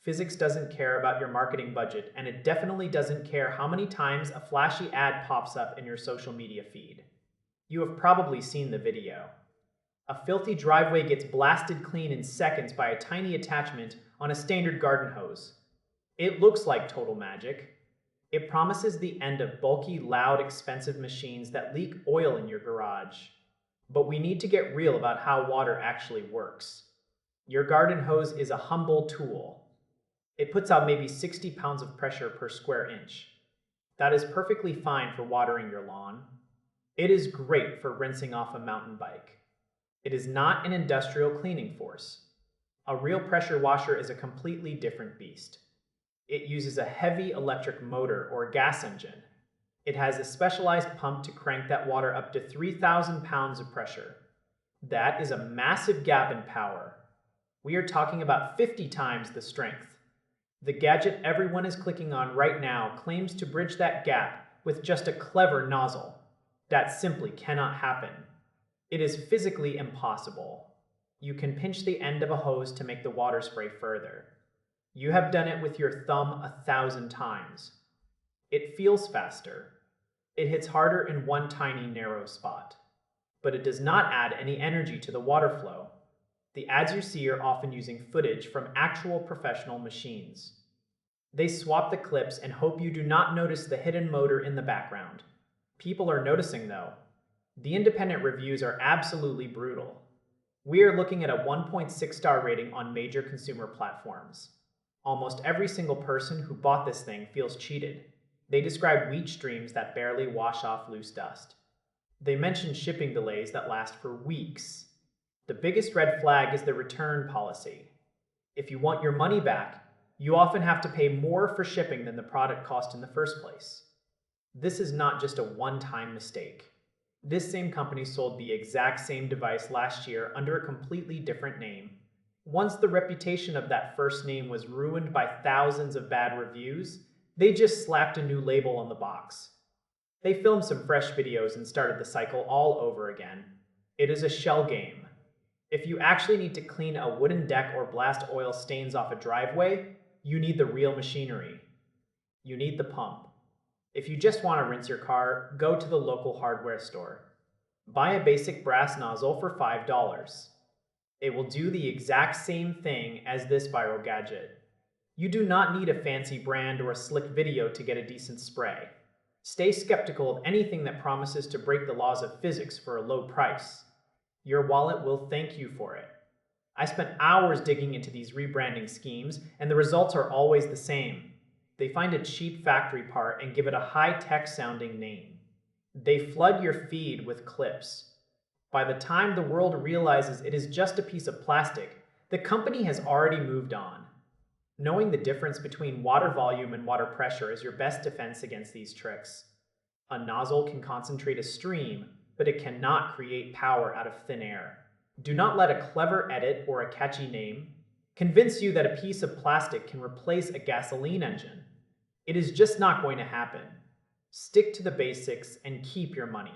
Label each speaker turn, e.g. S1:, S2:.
S1: Physics doesn't care about your marketing budget, and it definitely doesn't care how many times a flashy ad pops up in your social media feed. You have probably seen the video. A filthy driveway gets blasted clean in seconds by a tiny attachment on a standard garden hose. It looks like total magic. It promises the end of bulky, loud, expensive machines that leak oil in your garage. But we need to get real about how water actually works. Your garden hose is a humble tool. It puts out maybe 60 pounds of pressure per square inch. That is perfectly fine for watering your lawn. It is great for rinsing off a mountain bike. It is not an industrial cleaning force. A real pressure washer is a completely different beast. It uses a heavy electric motor or gas engine. It has a specialized pump to crank that water up to 3,000 pounds of pressure. That is a massive gap in power. We are talking about 50 times the strength. The gadget everyone is clicking on right now claims to bridge that gap with just a clever nozzle. That simply cannot happen. It is physically impossible. You can pinch the end of a hose to make the water spray further. You have done it with your thumb 1,000 times. It feels faster. It hits harder in one tiny narrow spot. But it does not add any energy to the water flow. The ads you see are often using footage from actual professional machines. They swap the clips and hope you do not notice the hidden motor in the background. People are noticing though. The independent reviews are absolutely brutal. We are looking at a 1.6-star rating on major consumer platforms. Almost every single person who bought this thing feels cheated. They describe weak streams that barely wash off loose dust. They mention shipping delays that last for weeks. The biggest red flag is the return policy. If you want your money back, you often have to pay more for shipping than the product cost in the first place. This is not just a one-time mistake. This same company sold the exact same device last year under a completely different name. Once the reputation of that first name was ruined by thousands of bad reviews, they just slapped a new label on the box. They filmed some fresh videos and started the cycle all over again. It is a shell game. If you actually need to clean a wooden deck or blast oil stains off a driveway, you need the real machinery. You need the pump. If you just want to rinse your car, go to the local hardware store. Buy a basic brass nozzle for $5. It will do the exact same thing as this viral gadget. You do not need a fancy brand or a slick video to get a decent spray. Stay skeptical of anything that promises to break the laws of physics for a low price. Your wallet will thank you for it. I spent hours digging into these rebranding schemes, and the results are always the same. They find a cheap factory part and give it a high-tech sounding name. They flood your feed with clips. By the time the world realizes it is just a piece of plastic, the company has already moved on. Knowing the difference between water volume and water pressure is your best defense against these tricks. A nozzle can concentrate a stream, but it cannot create power out of thin air. Do not let a clever edit or a catchy name convince you that a piece of plastic can replace a gasoline engine. It is just not going to happen. Stick to the basics and keep your money.